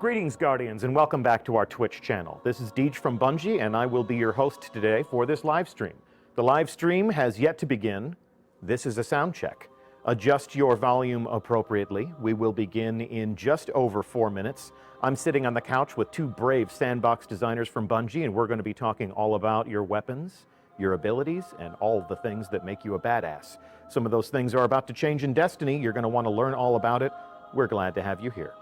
Greetings, Guardians, and welcome back to our Twitch channel. This is Deej from Bungie, and I will be your host today for this live stream. The live stream has yet to begin. This is a sound check. Adjust your volume appropriately. We will begin in just over 4 minutes. I'm sitting on the couch with two brave Sandbox designers from Bungie, and we're going to be talking all about your weapons, your abilities, and all the things that make you a badass. Some of those things are about to change in Destiny. You're going to want to learn all about it. We're glad to have you here.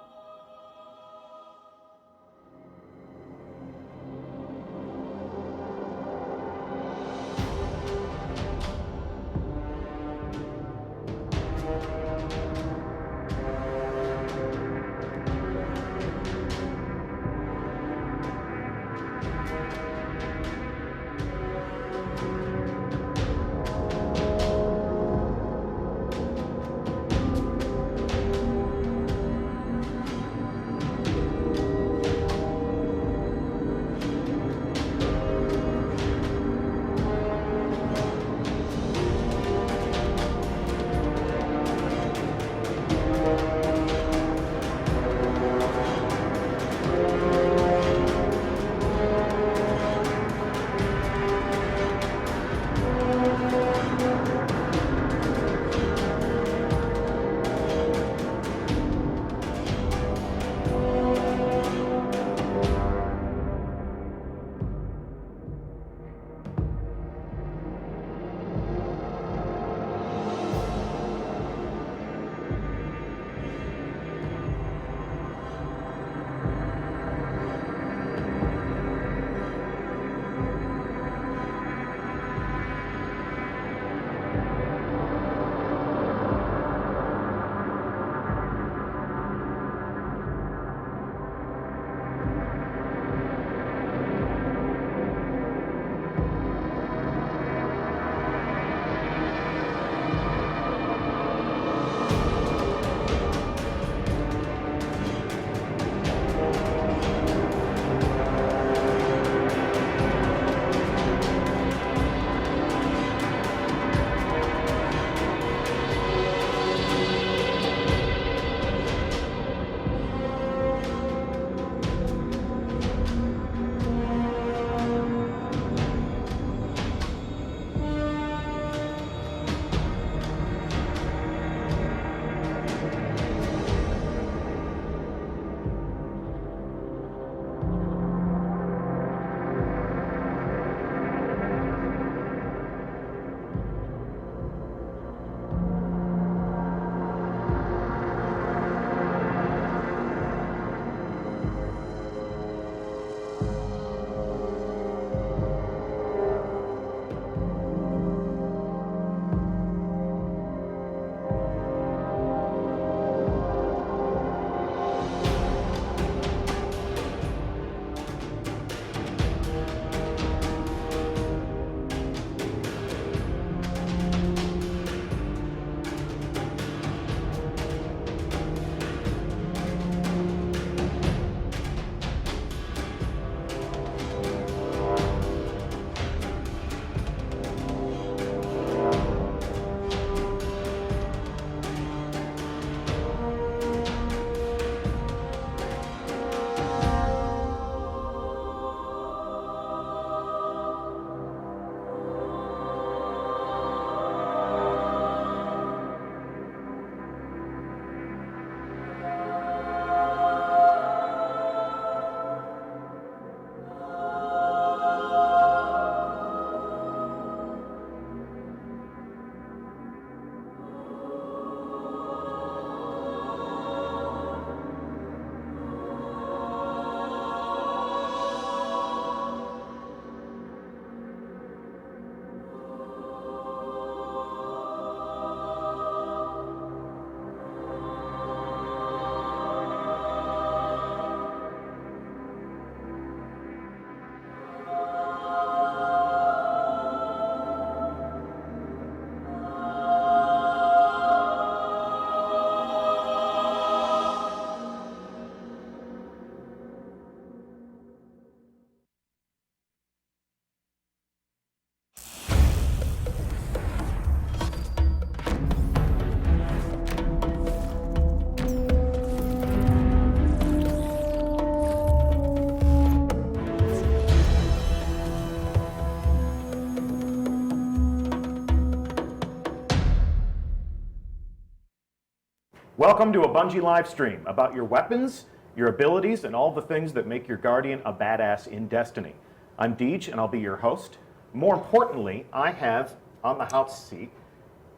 Welcome to a Bungie live stream about your weapons, your abilities, and all the things that make your Guardian a badass in Destiny. I'm Deej, and I'll be your host. More importantly, I have on the hot seat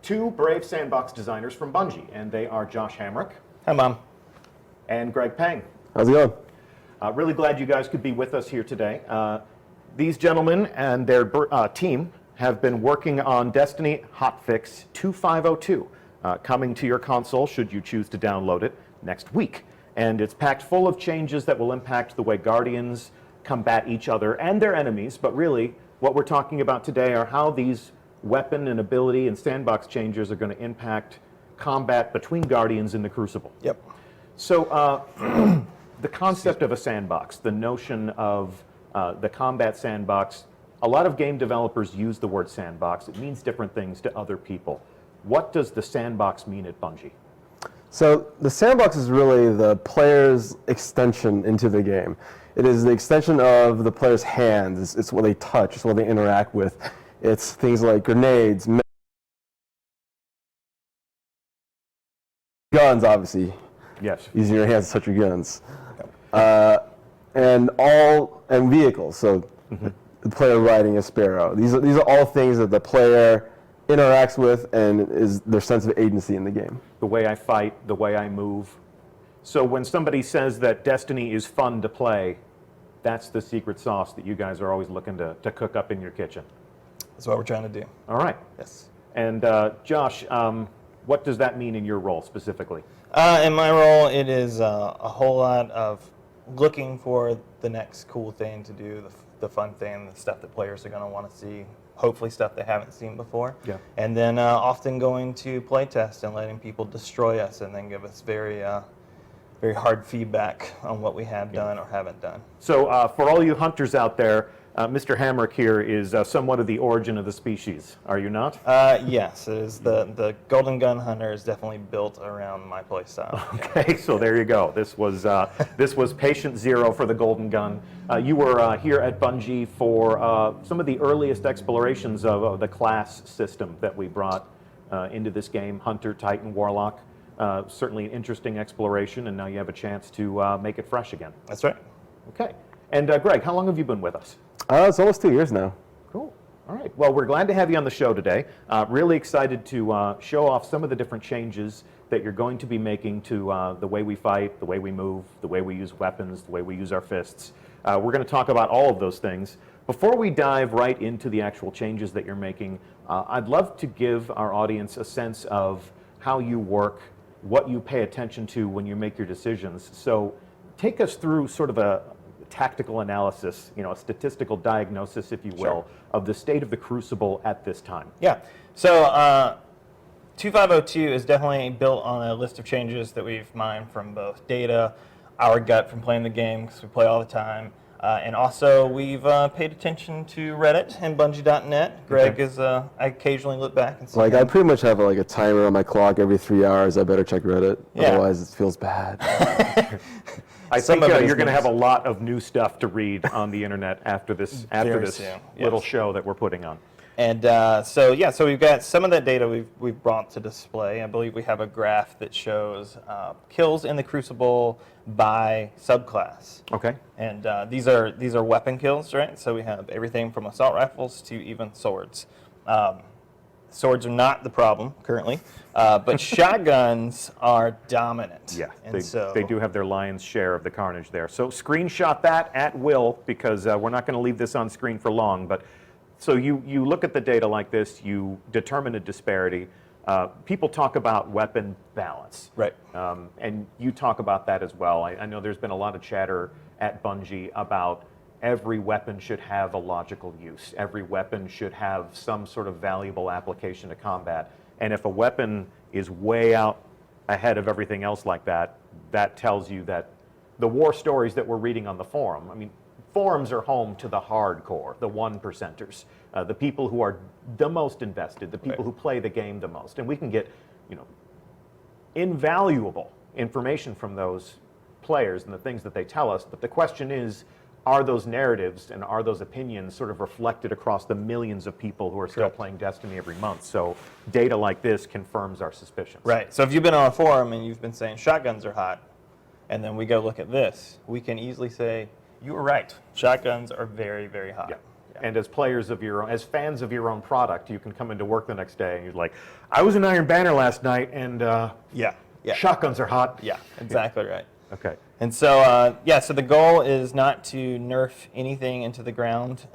two brave sandbox designers from Bungie, and they are Josh Hamrick. Hi, Mom. And Greg Pang. How's it going? Really glad you guys could be with us here today. These gentlemen and their team have been working on Destiny Hotfix 2502, coming to your console should you choose to download it next week. And it's packed full of changes that will impact the way Guardians combat each other and their enemies, but really what we're talking about today are how these weapon and ability and sandbox changes are going to impact combat between Guardians in the Crucible. Yep. So the concept of a sandbox, the notion of the combat sandbox, a lot of game developers use the word sandbox. It means different things to other people. What does the sandbox mean at Bungie? So the sandbox is really the player's extension into the game. It is the extension of the player's hands. It's what they touch. It's what they interact with. It's things like grenades, guns, obviously. Yes. Using your hands to touch your guns. And vehicles. So the player riding a sparrow. These are all things that the player interacts with and is their sense of agency in the game. The way I fight, the way I move. So when somebody says that Destiny is fun to play, that's the secret sauce that you guys are always looking to cook up in your kitchen. That's what we're trying to do. All right. Yes. And Josh, what does that mean in your role specifically? In my role, it is a whole lot of looking for the next cool thing to do, the fun thing, the stuff that players are going to want to see, hopefully stuff they haven't seen before. Yeah. And then often going to playtest and letting people destroy us and then give us very hard feedback on what we have done or haven't done. So for all you hunters out there, Mr. Hamrick here is somewhat of the origin of the species, are you not? Yes, it is. The Golden Gun Hunter is definitely built around my play style. Okay, so there you go. This was patient zero for the Golden Gun. You were here at Bungie for some of the earliest explorations of the class system that we brought into this game, Hunter, Titan, Warlock. Certainly an interesting exploration, and now you have a chance to make it fresh again. That's right. Okay. And Greg, how long have you been with us? It's almost 2 years now. Cool. All right. Well, we're glad to have you on the show today. Really excited to show off some of the different changes that you're going to be making to the way we fight, the way we move, the way we use weapons, the way we use our fists. We're going to talk about all of those things. Before we dive right into the actual changes that you're making, I'd love to give our audience a sense of how you work, what you pay attention to when you make your decisions. So take us through sort of a tactical analysis, a statistical diagnosis, if you will, Sure. of the state of the Crucible at this time. Yeah. So 2502 is definitely built on a list of changes that we've mined from both data, our gut from playing the game, because we play all the time, and also we've paid attention to Reddit and Bungie.net. Greg is, I occasionally look back and see Like I pretty much have a timer on my clock every 3 hours. I better check Reddit, otherwise it feels bad. I think you're going to have a lot of new stuff to read on the internet after this little show that we're putting on. And so we've got some of that data we've brought to display. I believe we have a graph that shows kills in the Crucible by subclass. Okay. And these are weapon kills, right? So we have everything from assault rifles to even swords. Swords are not the problem currently, but shotguns are dominant. Yeah, and they do have their lion's share of the carnage there. So screenshot that at will, because we're not going to leave this on screen for long. But so you look at the data like this, you determine a disparity. People talk about weapon balance. Right. And you talk about that as well. I know there's been a lot of chatter at Bungie about every weapon should have a logical use. Every weapon should have some sort of valuable application to combat. And if a weapon is way out ahead of everything else like that, that tells you that the war stories that we're reading on the forum, I mean, forums are home to the hardcore, the 1%ers, the people who are the most invested, the people who play the game the most. And we can get, invaluable information from those players and the things that they tell us. But the question is, are those narratives and are those opinions sort of reflected across the millions of people who are still Correct. playing Destiny every month? So data like this confirms our suspicions. Right. So if you've been on a forum and you've been saying shotguns are hot, and then we go look at this, we can easily say, you were right. Shotguns are very, very hot. Yeah. And as players of your own, as fans of your own product, you can come into work the next day and you're like, I was in Iron Banner last night and Yeah. shotguns are hot. Yeah, exactly right. Okay. And so, so the goal is not to nerf anything into the ground.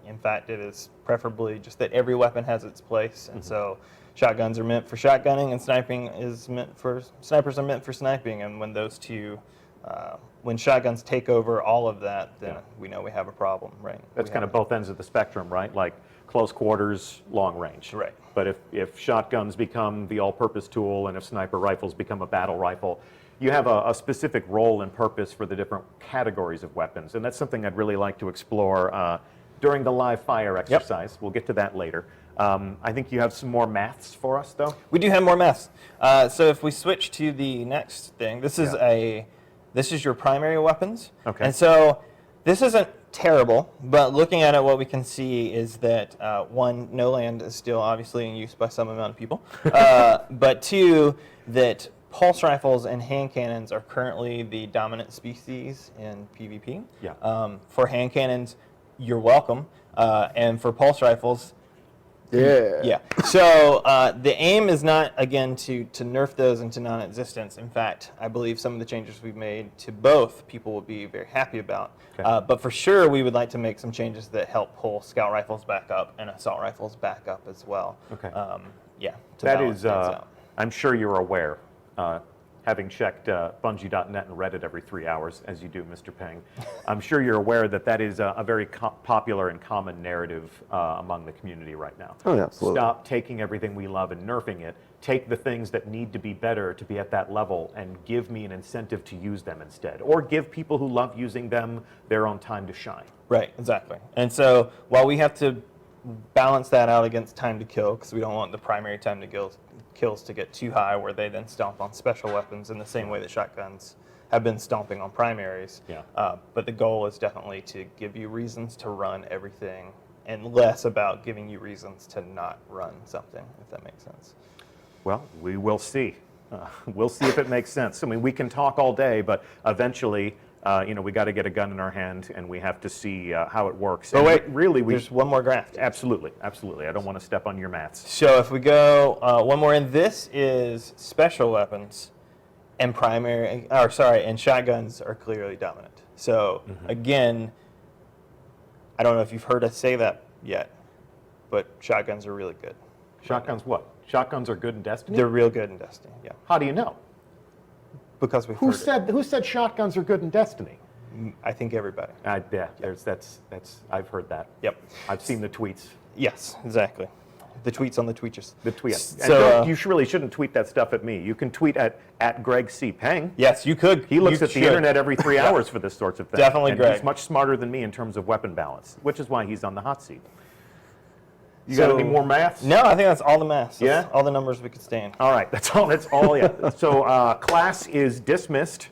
In fact, it is preferably just that every weapon has its place. And so shotguns are meant for shotgunning and snipers are meant for sniping. And when those two, when shotguns take over all of that, then we know we have a problem, right? That's kind of both ends of the spectrum, right? Like close quarters, long range. Right. But if shotguns become the all-purpose tool and if sniper rifles become a battle rifle, you have a specific role and purpose for the different categories of weapons. And that's something I'd really like to explore during the live fire exercise. We'll get to that later. I think you have some more maths for us, though. We do have more maths. So if we switch to the next thing, this is your primary weapons. Okay. And so this isn't terrible, but looking at it, what we can see is that one, no land is still obviously in use by some amount of people, but two, that pulse rifles and hand cannons are currently the dominant species in PvP. Yeah. For hand cannons, you're welcome, and for pulse rifles, yeah. So the aim is not, again, to nerf those into non-existence. In fact, I believe some of the changes we've made to both people will be very happy about. Okay. But for sure, we would like to make some changes that help pull scout rifles back up and assault rifles back up as well. Okay. To That balance is, things out. I'm sure you're aware, having checked Bungie.net and Reddit every 3 hours, as you do, Mr. Peng, I'm sure you're aware that that is a very popular and common narrative among the community right now. Oh, yeah, absolutely. Stop taking everything we love and nerfing it. Take the things that need to be better to be at that level and give me an incentive to use them instead. Or give people who love using them their own time to shine. Right, exactly. And so while we have to balance that out against time to kill, because we don't want the primary time to kills to get too high where they then stomp on special weapons in the same way that shotguns have been stomping on primaries. Yeah. But the goal is definitely to give you reasons to run everything and less about giving you reasons to not run something, if that makes sense. Well, we will see. We'll see if it makes sense. I mean, we can talk all day, but eventually, we got to get a gun in our hand, and we have to see how it works. But And wait, really, there's one more graph. absolutely. I don't want to step on your maths. So if we go one more in, this is special weapons, and and shotguns are clearly dominant. So again, I don't know if you've heard us say that yet, but shotguns are really good. Shotguns what? Shotguns are good in Destiny? They're real good in Destiny, yeah. How do you know? Because we've Who heard said shotguns are good in Destiny? it. I think everybody. That's I've heard that. Yep. I've seen the tweets. Yes, exactly. The tweets on the tweeters. The tweets. So, And you really shouldn't tweet that stuff at me. You can tweet at Greg C. Peng. yes, you could. He looks You at the should. internet every 3 hours for this sorts of things. Definitely and Greg. He's much smarter than me in terms of weapon balance, which is why he's on the hot seat. You got any more maths? No, I think that's all the maths. That's Yeah? all the numbers we could stand. All right, that's all, yeah. So class is dismissed,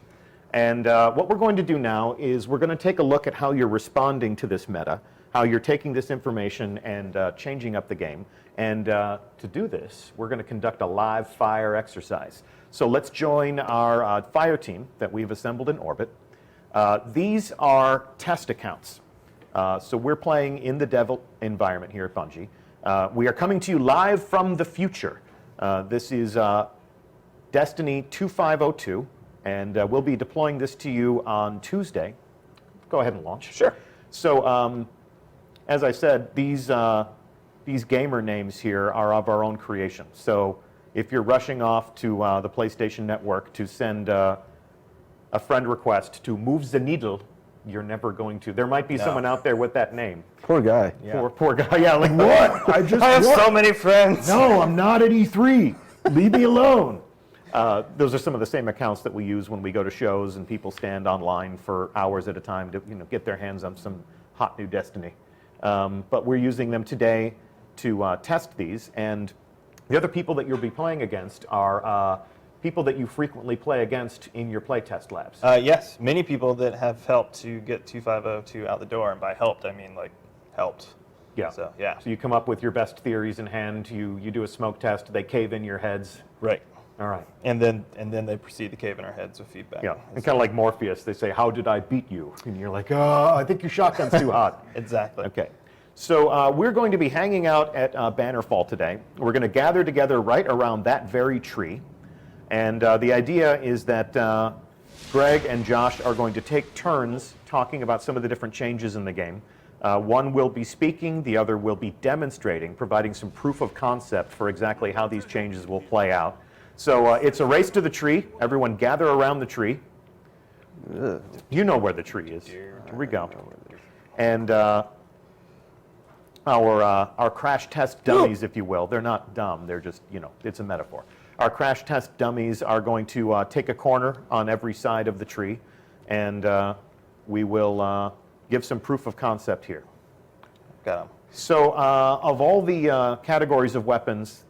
and what we're going to do now is we're going to take a look at how you're responding to this meta, how you're taking this information and changing up the game. And to do this, we're going to conduct a live fire exercise. So let's join our fire team that we've assembled in orbit. These are test accounts. So we're playing in the dev environment here at Bungie. We are coming to you live from the future. This is Destiny 2502, and we'll be deploying this to you on Tuesday. Go ahead and launch. Sure. So, as I said, these gamer names here are of our own creation. So, if you're rushing off to the PlayStation Network to send a friend request to move the needle, you're never going to. There might be someone out there with that name. Poor guy. Yeah. Poor guy. Yeah, like what? I have so many friends. No, I'm not at E3. Leave me alone. Those are some of the same accounts that we use when we go to shows and people stand online for hours at a time to get their hands on some hot new Destiny. But we're using them today to test these. And the other people that you'll be playing against are people that you frequently play against in your playtest labs. Yes, many people that have helped to get 2502 out the door, and by helped, I mean like helped. Yeah. So, yeah. So you come up with your best theories in hand, you do a smoke test, they cave in your heads. Right. All right. And then they proceed to cave in our heads with feedback. Yeah. And kind of like Morpheus, they say, how did I beat you? And you're like, oh, I think your shotgun's too hot. Exactly. Okay. So we're going to be hanging out at Bannerfall today. We're going to gather together right around that very tree. And the idea is that Greg and Josh are going to take turns talking about some of the different changes in the game. One will be speaking, the other will be demonstrating, providing some proof of concept for exactly how these changes will play out. So it's a race to the tree. Everyone gather around the tree. You know where the tree is. Here we go. And our crash test dummies, if you will, they're not dumb, they're just, it's a metaphor. Our crash test dummies are going to take a corner on every side of the tree, and we will give some proof of concept here. Got him. So of all the categories of weapons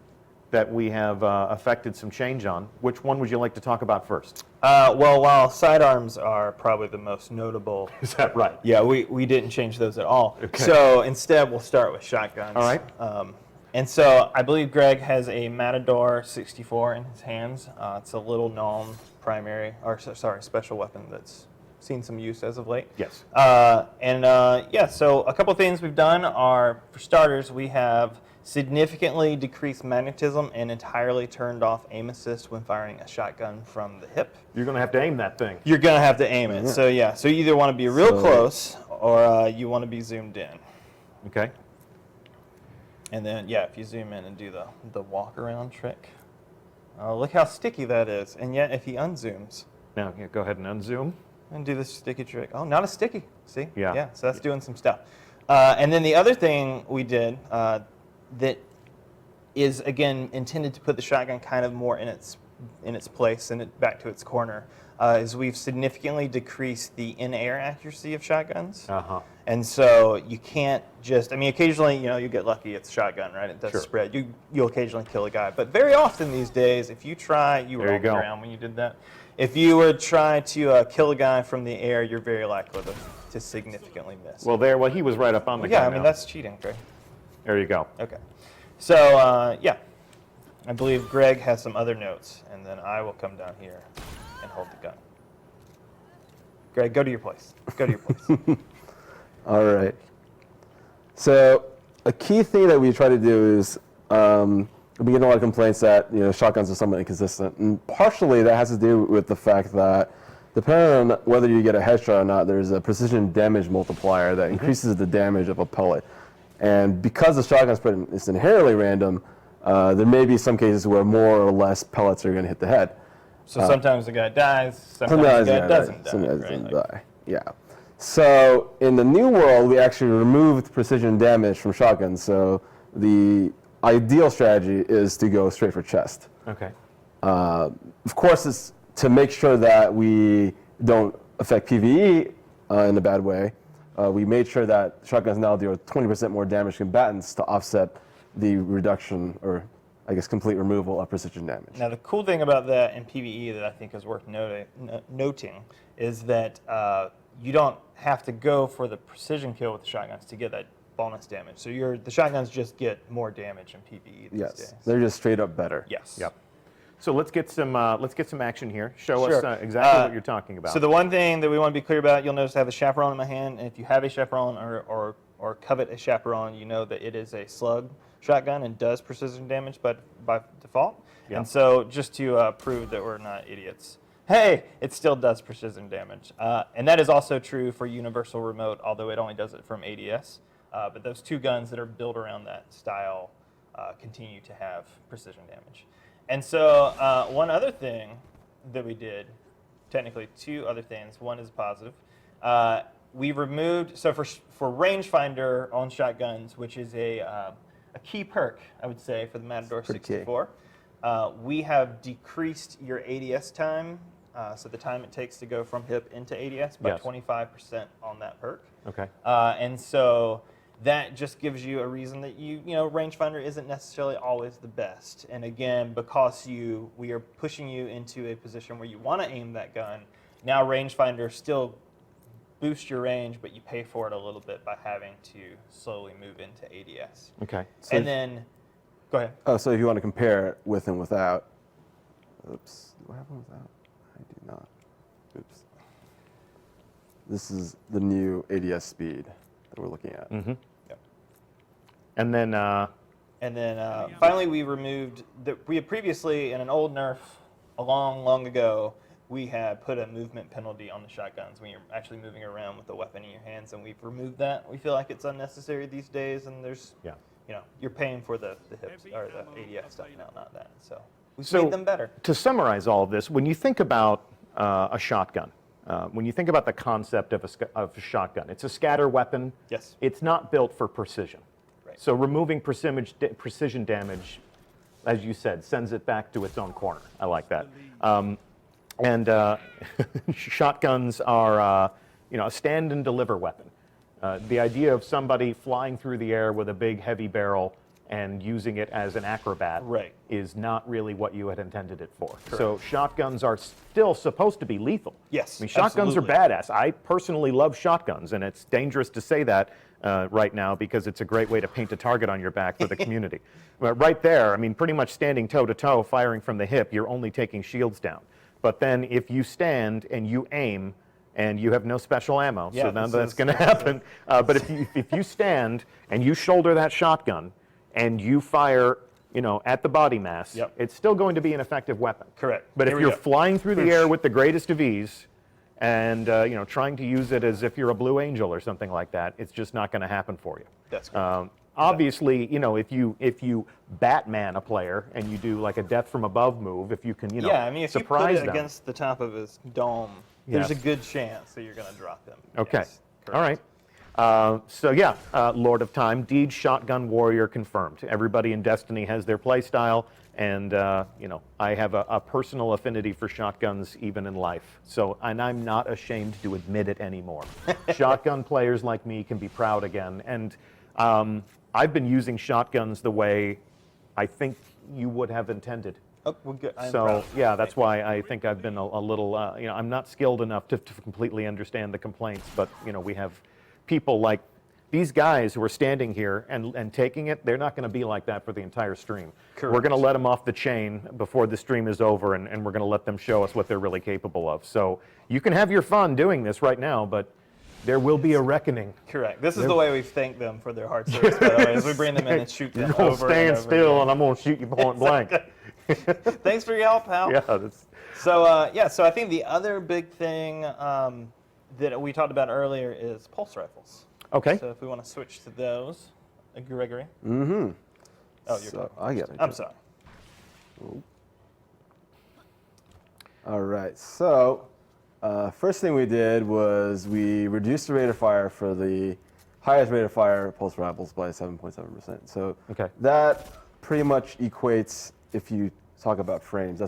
that we have affected some change on, which one would you like to talk about first? Well, while sidearms are probably the most notable. Is that right? Yeah, we didn't change those at all. Okay. So instead, we'll start with shotguns. All right. And so I believe Greg has a Matador 64 in his hands. It's a little known special weapon that's seen some use as of late. Yes. So a couple things we've done are, for starters, we have significantly decreased magnetism and entirely turned off aim assist when firing a shotgun from the hip. You're going to have to aim that thing. You're going to have to aim it. So you either want to be real close or you want to be zoomed in. Okay. And then, if you zoom in and do the walk around trick, look how sticky that is. And yet, if he unzooms. Now, go ahead and unzoom. And do this sticky trick. Oh, not as sticky. See? Yeah. Yeah, so that's doing some stuff. And then the other thing we did that is, again, intended to put the shotgun kind of more in its place and back to its corner, is we've significantly decreased the in-air accuracy of shotguns. Uh-huh. And so you can't just, occasionally, you get lucky, it's a shotgun, right? It does Sure. spread. You'll occasionally kill a guy. But very often these days, if you try, you were There on you the go. ground when you did that. If you were to try to kill a guy from the air, you're very likely to significantly miss. Well, he was right up on the yeah, guy now. that's cheating, Greg. There you go. Okay. So, I believe Greg has some other notes, and then I will come down here and hold the gun. Greg, go to your place. Go to your place. All right. So a key thing that we try to do is we get a lot of complaints that shotguns are somewhat inconsistent, and partially that has to do with the fact that depending on whether you get a headshot or not, there's a precision damage multiplier that increases the damage of a pellet. And because the shotgun spread is inherently random, there may be some cases where more or less pellets are going to hit the head. So sometimes the guy dies, sometimes the guy doesn't die. Sometimes right? doesn't die. Yeah. So in the new world, we actually removed precision damage from shotguns. So the ideal strategy is to go straight for chest. Okay. Of course, it's to make sure that we don't affect PvE in a bad way. We made sure that shotguns now deal 20% more damage to combatants to offset the reduction, or I guess complete removal of precision damage. Now, the cool thing about that in PvE that I think is worth noting is that you don't have to go for the precision kill with the shotguns to get that bonus damage. So the shotguns just get more damage in PvE these days. They're just straight up better. Yes. Yep. So let's get some action here. Show Sure. us exactly what you're talking about. So the one thing that we want to be clear about, you'll notice I have a chaperone in my hand, and if you have a chaperone or covet a chaperone, you know that it is a slug shotgun and does precision damage by default. Yeah. And so just to prove that we're not idiots, hey, it still does precision damage. And that is also true for universal remote, although it only does it from ADS. But those two guns that are built around that style continue to have precision damage. And so one other thing that we did, technically two other things. One is positive. We removed, so for rangefinder on shotguns, which is a key perk, I would say, for the Matador 64, we have decreased your ADS time, so the time it takes to go from hip into ADS by 25% on that perk. Okay. And so that just gives you a reason that rangefinder isn't necessarily always the best. And again, because we are pushing you into a position where you want to aim that gun, now rangefinder still boosts your range, but you pay for it a little bit by having to slowly move into ADS. Okay. So and then, go ahead. Oh, so if you want to compare it with and without, oops, what happened with that? I do not. Oops. This is the new ADS speed that we're looking at. Mm-hmm. Yep. And then finally, we removed we had previously in an old nerf a long ago. We had put a movement penalty on the shotguns when you're actually moving around with the weapon in your hands, and we've removed that. We feel like it's unnecessary these days, and there's, you're paying for the hips or the ADS stuff now, not that. So we've made them better. To summarize all of this, when you think about a shotgun, when you think about the concept of a shotgun, it's a scatter weapon. Yes. It's not built for precision. Right. So removing precision damage, as you said, sends it back to its own corner. I like that. And shotguns are, a stand and deliver weapon. The idea of somebody flying through the air with a big heavy barrel and using it as an acrobat is not really what you had intended it for. Correct. So shotguns are still supposed to be lethal. Yes, I mean, shotguns are badass. I personally love shotguns, and it's dangerous to say that right now because it's a great way to paint a target on your back for the community. But right there, I mean, pretty much standing toe-to-toe, firing from the hip, you're only taking shields down. But then if you stand and you aim and you have no special ammo, so none of that's going to happen. But if you stand and you shoulder that shotgun and you fire, at the body mass, it's still going to be an effective weapon. Correct. But if you're flying through the air with the greatest of ease and trying to use it as if you're a Blue Angel or something like that, it's just not going to happen for you. That's correct. Obviously, if you Batman a player and you do like a death from above move, if you can, if surprise you put it them against the top of his dome, there's a good chance that you're going to drop him. Okay. Yes, all right. Lord of Time, Deej Shotgun Warrior confirmed. Everybody in Destiny has their play style, and I have a personal affinity for shotguns even in life. So, and I'm not ashamed to admit it anymore. Shotgun players like me can be proud again, and I've been using shotguns the way I think you would have intended. Oh, well, good. So, that's why I think I've been a little, I'm not skilled enough to completely understand the complaints, but, we have people like these guys who are standing here and taking it. They're not going to be like that for the entire stream. Correct. We're going to let them off the chain before the stream is over, and we're going to let them show us what they're really capable of. So you can have your fun doing this right now, but there will be a reckoning. Correct. This is the way we thank them for their hard service, by the way, as we bring them in and shoot them You're over stand and over still, again. and I'm going to shoot you point blank. Thanks for your help, pal. Yeah. That's... So, so I think the other big thing that we talked about earlier is pulse rifles. Okay. So if we want to switch to those, Gregory. Mm-hmm. Oh, you're so I get it. I'm sorry. All right. So first thing we did was we reduced the rate of fire for the highest rate of fire pulse rifles by 7.7%. So that pretty much equates, if you talk about frames,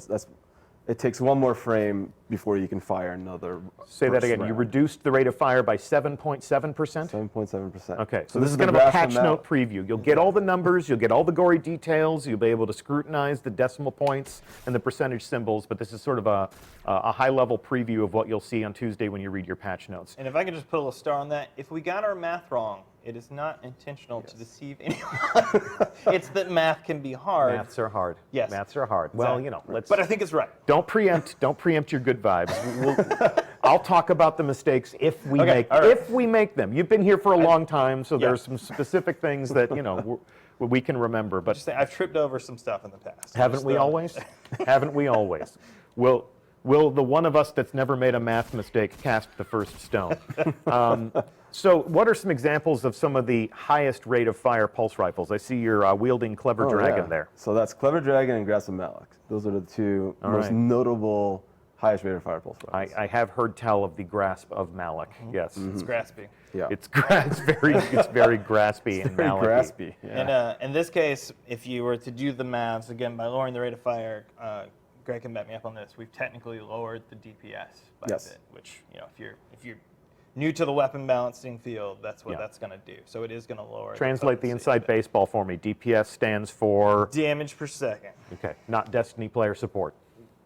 it takes one more frame before you can fire another. Say that again. Round. You reduced the rate of fire by 7.7%? 7.7%. Okay, so this is kind of a patch note preview. You'll get all the numbers, you'll get all the gory details, you'll be able to scrutinize the decimal points and the percentage symbols, but this is sort of a high-level preview of what you'll see on Tuesday when you read your patch notes. And if I could just put a little star on that, if we got our math wrong, it is not intentional to deceive anyone. It's that math can be hard. Maths are hard. Yes. Maths are hard. Exactly. Well, let's. But I think it's right. Don't preempt your good vibes. I'll talk about the mistakes if we make them. You've been here for a long time, so there are some specific things that we can remember. But just say, I've tripped over some stuff in the past. Haven't we always? Haven't we always? Will the one of us that's never made a math mistake cast the first stone? So what are some examples of some of the highest rate of fire pulse rifles? I see you're wielding Clever Dragon there. So that's Clever Dragon and Grasp of Malak. Those are the two most notable highest rate of fire pulse rifles. I have heard tell of the Grasp of Malak, yes. It's graspy. Yeah. It's very graspy and Malak-y. Graspy, yeah. And in this case, if you were to do the maths, again, by lowering the rate of fire, Greg can back me up on this, we've technically lowered the DPS by a bit, which, if you're new to the weapon balancing field, that's what Yeah. that's going to do. So it is going to lower. Translate the potency inside a bit. baseball for me. DPS stands for, Damage per second. okay, not Destiny player support.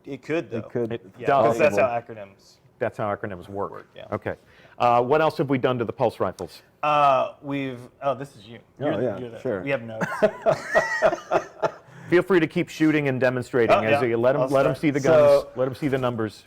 It could though. It could. It Yeah, does. 'cause that's how acronyms. That's how acronyms work. Yeah. Okay. What else have we done to the pulse rifles? This is you. Yeah, sure. We have notes. Feel free to keep shooting and demonstrating Oh, as yeah. you let I'll them start. see the guns. So- Let them see the numbers.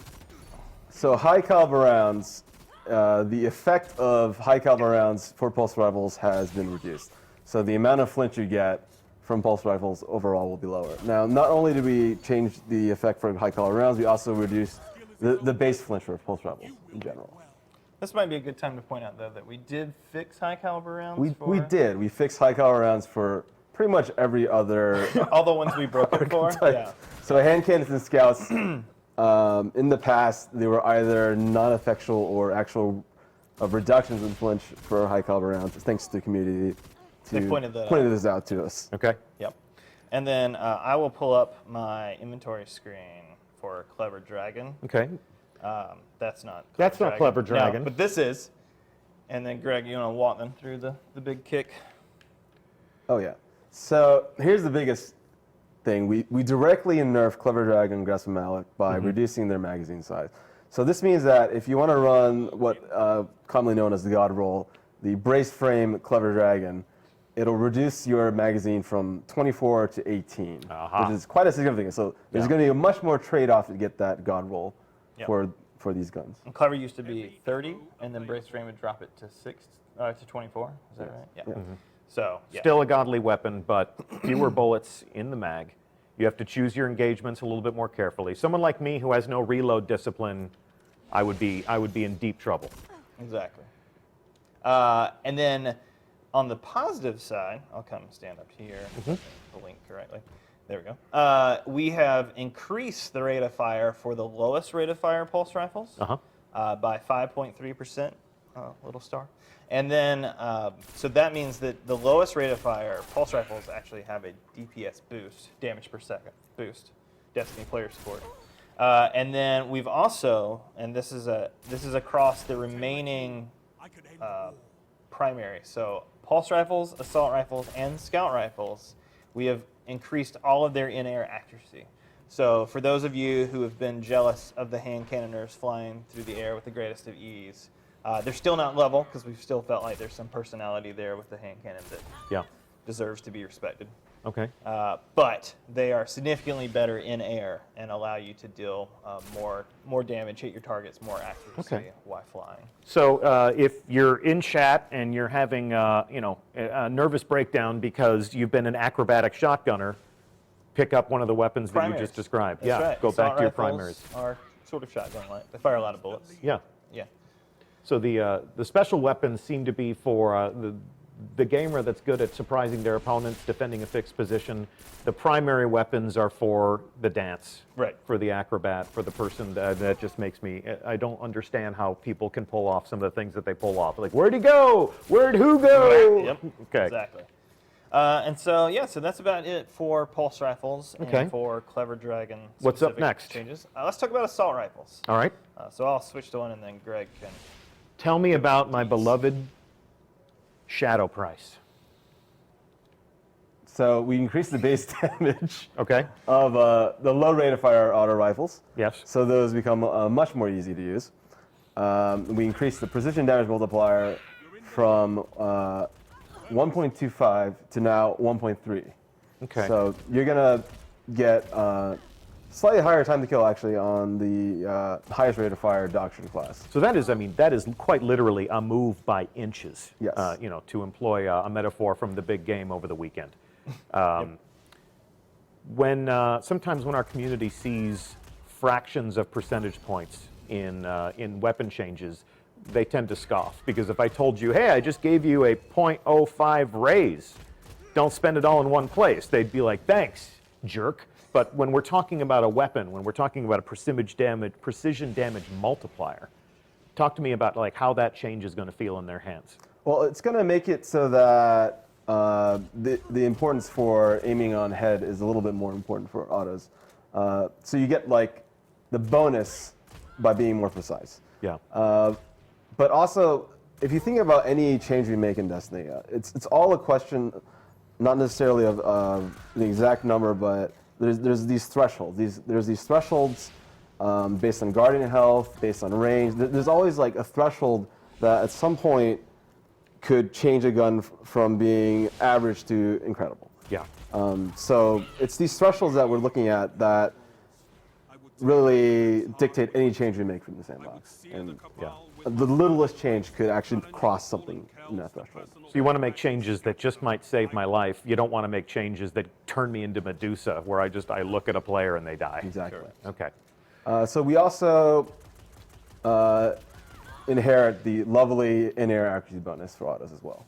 So high caliber rounds, the effect of high caliber rounds for pulse rifles has been reduced. So the amount of flinch you get from pulse rifles overall will be lower. Now, not only did we change the effect for high caliber rounds, we also reduced the base flinch for pulse rifles in general. This might be a good time to point out though that we did fix high caliber rounds. We did. We fixed high caliber rounds for pretty much every other all the ones we broke it for. Yeah. So hand cannons and scouts, in the past, they were either non-effectual or actual reductions in flinch for high caliber rounds, thanks to the community They pointed that out. this out to us. Okay. Yep. And then I will pull up my inventory screen for Clever Dragon. Okay. That's not. That's not Clever Dragon. No, but this is. And then Greg, you want to walk them through the big kick? Oh yeah. So here's the biggest thing. We directly nerf Clever Dragon and Grasp of Malak by reducing their magazine size. So this means that if you want to run what commonly known as the God roll, the brace frame Clever Dragon, it'll reduce your magazine from 24 to 18, Aha. which is quite a significant. So there's going to be a much more trade-off to get that God roll Yep. for these guns. And Clever used to be 30, and then Brace Frame would drop it to 24. Is that right? Yeah. So yeah. Still a godly weapon, but fewer bullets in the mag. You have to choose your engagements a little bit more carefully. Someone like me who has no reload discipline, I would be in deep trouble. Exactly. And then on the positive side, I'll come stand up here. The link correctly. There we go. We have increased the rate of fire for the lowest rate of fire pulse rifles by 5.3%, little star. And then, so that means that the lowest rate of fire pulse rifles actually have a DPS boost, damage per second boost, Destiny player support. And then we've also, and this is across the remaining primary. So pulse rifles, assault rifles, and scout rifles, we have increased all of their in-air accuracy. So for those of you who have been jealous of the hand cannoners flying through the air with the greatest of ease, they're still not level because we've still felt like there's some personality there with the hand cannon that deserves to be respected. Okay. But they are significantly better in air and allow you to deal more damage, hit your targets more accuracy while flying. So if you're in chat and you're having a nervous breakdown because you've been an acrobatic shotgunner, pick up one of the weapons that you just described. That's right. Go Assault back to your rifles primaries. Are sort of shotgun-like. They fire a lot of bullets. Yeah. Yeah. So the special weapons seem to be for the gamer that's good at surprising their opponents, defending a fixed position. The primary weapons are for the dance, Right. for the acrobat, for the person that just makes me, I don't understand how people can pull off some of the things that they pull off. Like, where'd he go? Where'd who go? Yep. Okay. Exactly. And so, yeah, so that's about it for pulse rifles and for Clever Dragon. What's up specific next? Changes. Let's talk about assault rifles. All right. So I'll switch to one, and then Greg can. Tell me about my beloved Shadow Price. So we increased the base damage Okay. of the low rate of fire auto rifles. Yes. So those become much more easy to use. We increased the precision damage multiplier from 1.25 to now 1.3. Okay. So you're gonna get slightly higher time to kill actually on the highest rate of fire doctrine class. So that is quite literally a move by inches. Yes. To employ a metaphor from the big game over the weekend. When sometimes when our community sees fractions of percentage points in weapon changes, they tend to scoff, because if I told you, hey, I just gave you a 0.05 raise, don't spend it all in one place, they'd be like, thanks, jerk. But when we're talking about a weapon, when we're talking about a precision damage multiplier, talk to me about like how that change is going to feel in their hands. Well, it's going to make it so that the importance for aiming on head is a little bit more important for autos. So you get like the bonus by being more precise. Yeah. But also, if you think about any change we make in Destiny, it's all a question, not necessarily of the exact number, but there's these thresholds. There's these thresholds based on Guardian health, based on range. There's always like a threshold that at some point could change a gun from being average to incredible. Yeah. So it's these thresholds that we're looking at that really dictate any change we make from the sandbox. And Yeah. the littlest change could actually cross something in that threshold. So you want to make changes that just might save my life. You don't want to make changes that turn me into Medusa, where I look at a player and they die. Exactly. Okay. So we also inherit the lovely in-air accuracy bonus for autos as well.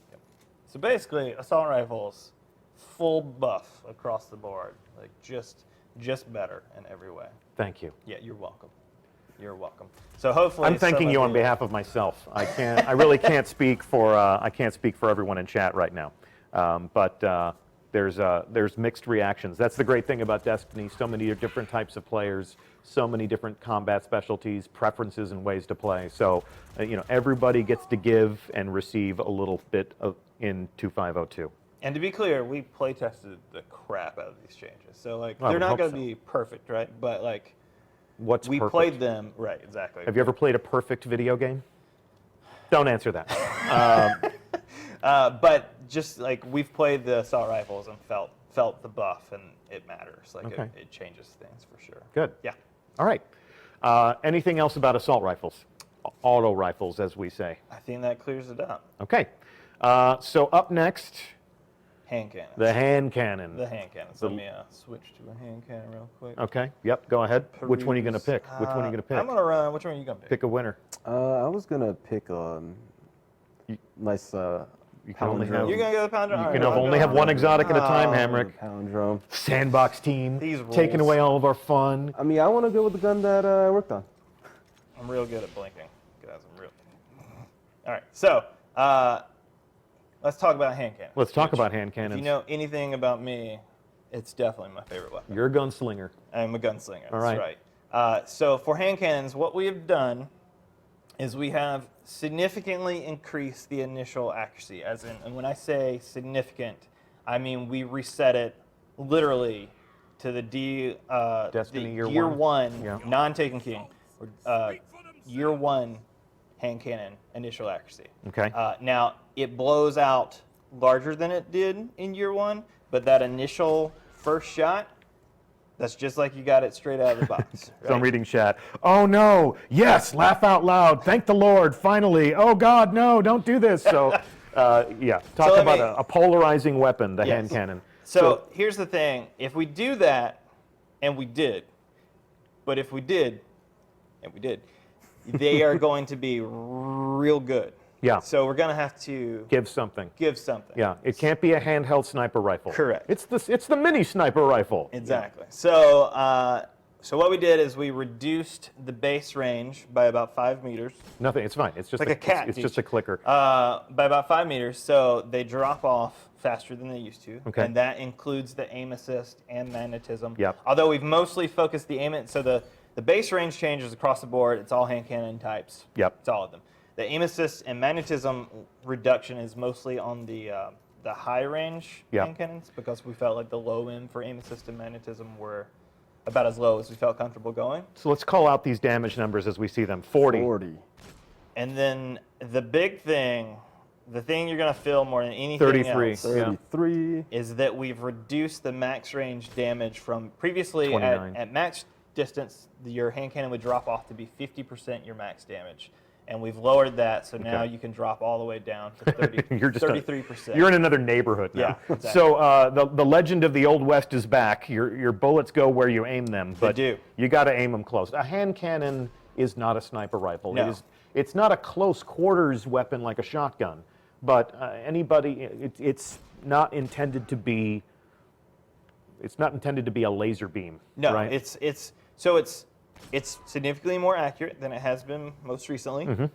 So basically, assault rifles, full buff across the board, like just better in every way. Thank you. Yeah, you're welcome. You're welcome. So hopefully, I'm thanking you on behalf of myself. I really can't speak for everyone in chat right now. But there's mixed reactions. That's the great thing about Destiny. So many different types of players, so many different combat specialties, preferences, and ways to play. So everybody gets to give and receive a little bit of in 2502. And to be clear, we play tested the crap out of these changes. So like I they're would not hope going to so. be perfect, right? But like What's we perfect? played them right, exactly. Have you ever played a perfect video game? Don't answer that. But just like we've played the assault rifles and felt the buff, and it matters. Like Okay. it changes things for sure. Good. Yeah. All right. Anything else about assault rifles? Auto rifles, as we say. I think that clears it up. Okay. So up next, Hand cannon. the hand cannon. The hand cannon. So let me switch to a hand cannon real quick. Okay. Yep. Go ahead. Which one are you going to pick? Which one are you going to pick? I'm gonna run. Which one are you gonna pick? Pick a winner. I was gonna pick a nice You can only have. You're gonna go the pounder. You can only have one exotic at a time, Hamrick. palindrome. Sandbox team, These taking rules. away all of our fun. I mean, I want to go with the gun that I worked on. I'm real good at blinking. Guys, I'm real. All right. So let's talk about hand cannon. Let's talk about hand If cannons. you know anything about me, it's definitely my favorite weapon. You're a gunslinger. I'm a gunslinger. All That's right. right. So for hand cannons, what we have done is we have significantly increased the initial accuracy. As in, and when I say significant, I mean we reset it literally to the Destiny the year year one. one, Yeah. non-taken king, year one hand cannon initial accuracy. Okay. Now it blows out larger than it did in year one, but that initial first shot, that's just like you got it straight out of the box. So I'm right? reading chat. Oh no! Yes! Laugh out loud. Thank the Lord. Finally. Oh God! No! Don't do this. So, yeah. Talk let about me- a polarizing weapon, the Yes. hand cannon. So here's the thing: if we do that, and we did, but if we did, and we did, they are going to be real good. Yeah. So we're gonna have to Give something. give something. Yeah. It can't be a handheld sniper rifle. Correct. It's the mini sniper rifle. Exactly. So, so what we did is we reduced the base range by about 5 meters, Nothing. It's fine. It's just like a cat. It's just a clicker. by about 5 meters. So they drop off faster than they used to, Okay. and that includes the aim assist and magnetism. Yep. Although we've mostly focused the aim, so the base range changes across the board. It's all hand cannon types. Yep. It's all of them. The aim assist and magnetism reduction is mostly on the high range Yep. hand cannons, because we felt like the low end for aim assist and magnetism were about as low as we felt comfortable going. So let's call out these damage numbers as we see them. 40. 40. And then the big thing, the thing you're going to feel more than anything 33. else, Yeah. 33. is that we've reduced the max range damage from previously 29. at max distance, your hand cannon would drop off to be 50% your max damage. And we've lowered that, so now Okay. you can drop all the way down to 30, You're just 33%. You're in another neighborhood now. Yeah, exactly. So the legend of the Old West is back. Your bullets go where you aim them, but do. you got to aim them close. A hand cannon is not a sniper rifle. No. It's not a close quarters weapon like a shotgun, but it's not intended to be. It's not intended to be a laser beam. No, right? it's significantly more accurate than it has been most recently. Mm-hmm.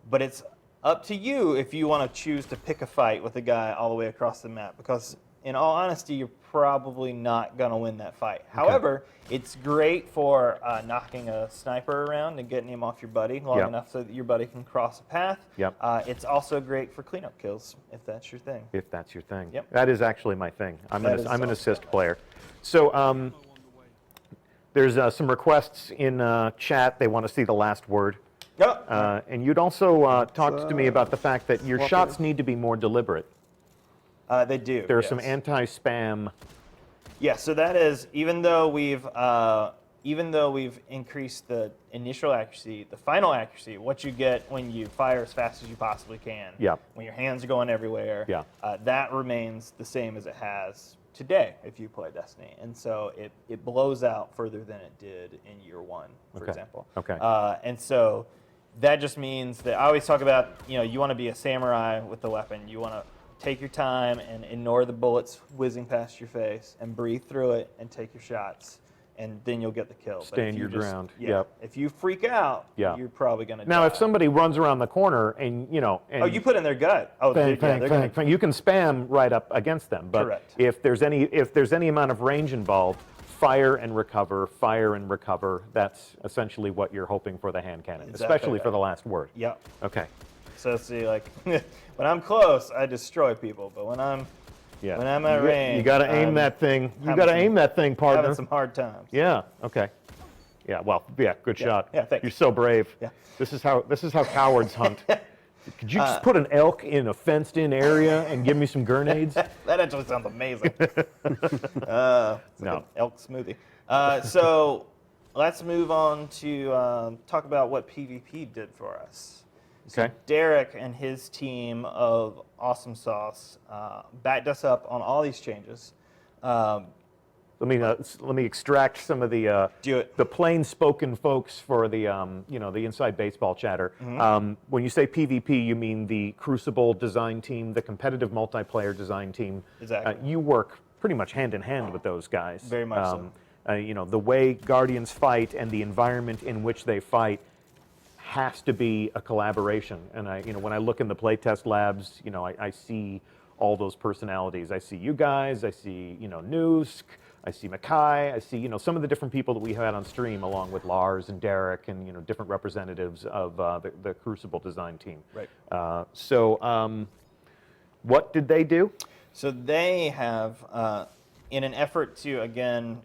But it's up to you if you want to choose to pick a fight with a guy all the way across the map, because in all honesty, you're probably not going to win that fight. However, it's great for knocking a sniper around and getting him off your buddy long enough so that your buddy can cross a path. Yep. It's also great for cleanup kills, if that's your thing. If that's your thing. Yep. That is actually my thing. I'm That an is also assist player. So there's some requests in chat. They want to see the last word. Yep. And you'd also talked to me about the fact that your shots need to be more deliberate. They do. There are some anti-spam. Yeah, so that is, even though we've increased the initial accuracy, the final accuracy, what you get when you fire as fast as you possibly can, when your hands are going everywhere, that remains the same as it has today if you play Destiny. And so it blows out further than it did in year one, for example. And so that just means that I always talk about, you want to be a samurai with the weapon. You want to take your time and ignore the bullets whizzing past your face and breathe through it and take your shots, and then you'll get the kill. Stand your ground. If you freak out, you're probably going to die. Now, if somebody runs around the corner and, and you put in their gut. Oh, you can spam right up against them. But Correct. if there's any amount of range involved, fire and recover. That's essentially what you're hoping for the hand cannon, especially for the last word. Yep. Okay. So see, like, when I'm close, I destroy people, but when I'm at range, you got to aim that thing. You got to aim that thing, partner. Having some hard times. Yeah. Okay. Yeah. Well. Yeah. Good shot. Yeah. Thanks. You're so brave. Yeah. This is how cowards hunt. Could you just put an elk in a fenced-in area and give me some grenades? That actually sounds amazing. No. Elk smoothie. So let's move on to talk about what PvP did for us. So Okay. Derek and his team of Awesome Sauce backed us up on all these changes. Let me extract some of the Do it. the plain-spoken folks for the the inside baseball chatter. When you say PvP, you mean the Crucible design team, the competitive multiplayer design team. Exactly. You work pretty much hand in hand with those guys. Very much so. The way Guardians fight and the environment in which they fight has to be a collaboration. And when I look in the playtest labs, I see all those personalities. I see you guys. I see Noosk. I see Mackay. I see some of the different people that we had on stream, along with Lars and Derek, and different representatives of the Crucible design team. Right. So what did they do? So they have, in an effort to again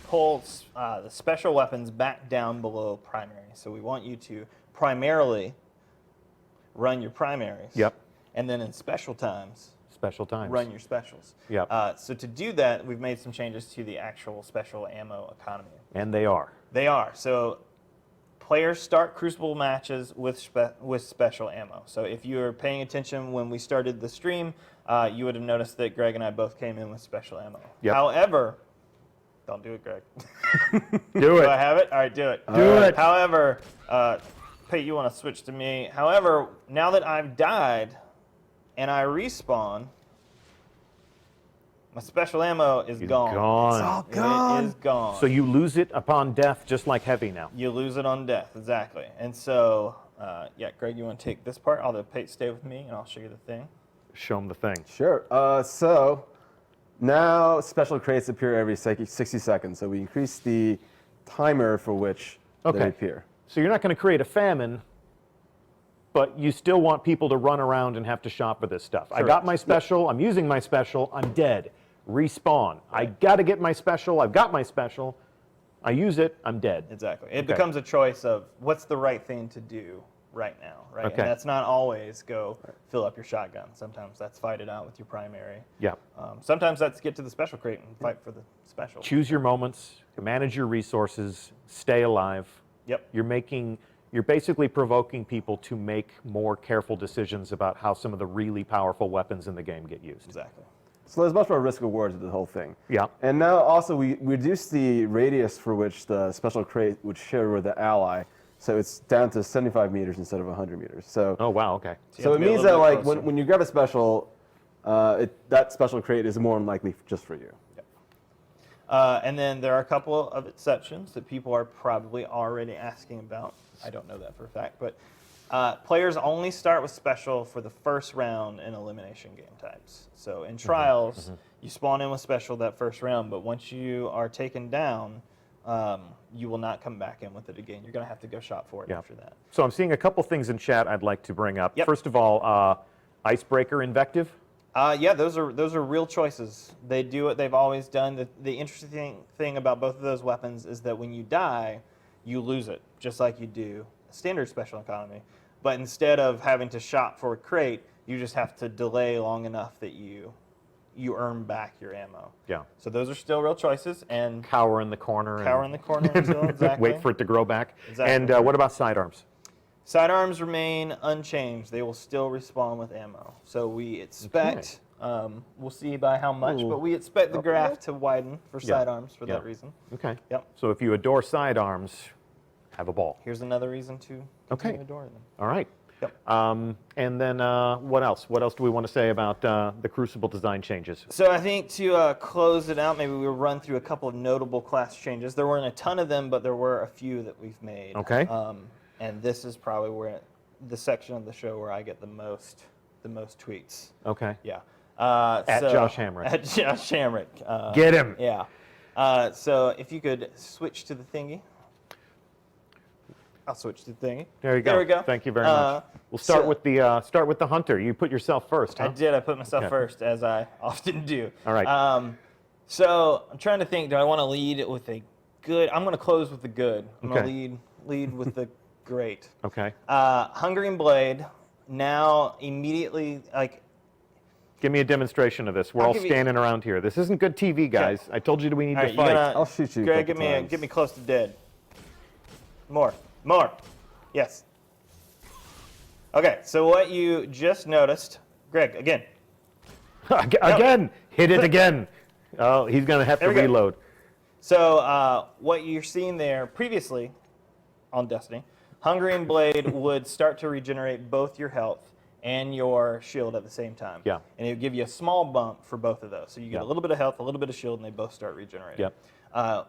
pull the special weapons back down below primary. So we want you to primarily run your primaries. Yep. And then in special times, run your specials. Yep. So to do that, we've made some changes to the actual special ammo economy. And they are. They are. So players start Crucible matches with special ammo. So if you were paying attention when we started the stream, you would have noticed that Greg and I both came in with special ammo. Yep. However, don't do it, Greg. Do it. Do I have it? All right, do it. Do it. However, Pete, you want to switch to me. However, now that I've died and I respawn, my special ammo is gone. Gone. It's all gone. It is gone. So you lose it upon death, just like Heavy now. You lose it on death, exactly. And so, Greg, you want to take this part? I'll let Pate stay with me, and I'll show you the thing. Show them the thing. Sure. So now special crates appear every 60 seconds. So we increase the timer for which they appear. So you're not going to create a famine, but you still want people to run around and have to shop for this stuff. I got my special. I'm using my special. I'm dead. Respawn. I got to get my special. I've got my special. I use it. I'm dead. Exactly. It becomes a choice of what's the right thing to do right now, right? Okay. And that's not always go fill up your shotgun. Sometimes that's fight it out with your primary. Yeah. Sometimes that's get to the special crate and fight for the special. Choose your moments. Manage your resources. Stay alive. Yep. You're basically provoking people to make more careful decisions about how some of the really powerful weapons in the game get used. Exactly. So there's much more risk rewards with the whole thing. Yeah. And now also we reduced the radius for which the special crate would share with the ally. So it's down to 75 meters instead of 100 meters. So Oh, wow, okay. So it means that like when you grab a special, that special crate is more unlikely just for you. And then there are a couple of exceptions that people are probably already asking about. I don't know that for a fact, but Players only start with special for the first round in elimination game types. So in trials, you spawn in with special that first round, but once you are taken down, you will not come back in with it again. You're going to have to go shop for it after that. So I'm seeing a couple things in chat I'd like to bring up. Yep. First of all, icebreaker invective. Yeah, those are real choices. They do what they've always done. The interesting thing about both of those weapons is that when you die, you lose it, just like you do a standard special economy. But instead of having to shop for a crate, you just have to delay long enough that you earn back your ammo. Yeah. So those are still real choices. And Cower in the corner. cower in the corner until exactly. Wait for it to grow back. Exactly. And what about sidearms? Sidearms remain unchanged. They will still respawn with ammo. So we expect, we'll see by how much, but we expect the graph to widen for sidearms for that reason. Okay. Yep. So if you adore sidearms, have a ball. Here's another reason to continue adoring them. All right. Yep. And then what else? What else do we want to say about the Crucible design changes? So I think to close it out, maybe we'll run through a couple of notable class changes. There weren't a ton of them, but there were a few that we've made. Okay. And this is probably where the section of the show where I get the most tweets. Okay. Yeah. At Josh Hamrick. At Josh Hamrick. Get him. Yeah. So if you could switch to the thingy. I'll switch to the thingy. There you go. There we go. Thank you very much. We'll start with the hunter. You put yourself first, huh? I did. I put myself first, as I often do. All right. So I'm trying to think. Do I want to lead with a good? I'm going to close with the good. I'm going to lead with the great. Okay. Hungering Blade. Now immediately Give me a demonstration of this. We're all standing around here. This isn't good TV, guys. I told you we need to fight. I'll shoot you. Greg, get me close to dead. More. Yes. Okay, so what you just noticed, Greg, again. Again, hit it again. Oh, he's going to have to reload. So what you're seeing there previously on Destiny, Hungering Blade would start to regenerate both your health and your shield at the same time. Yeah. And it would give you a small bump for both of those. So you get a little bit of health, a little bit of shield, and they both start regenerating. Yep.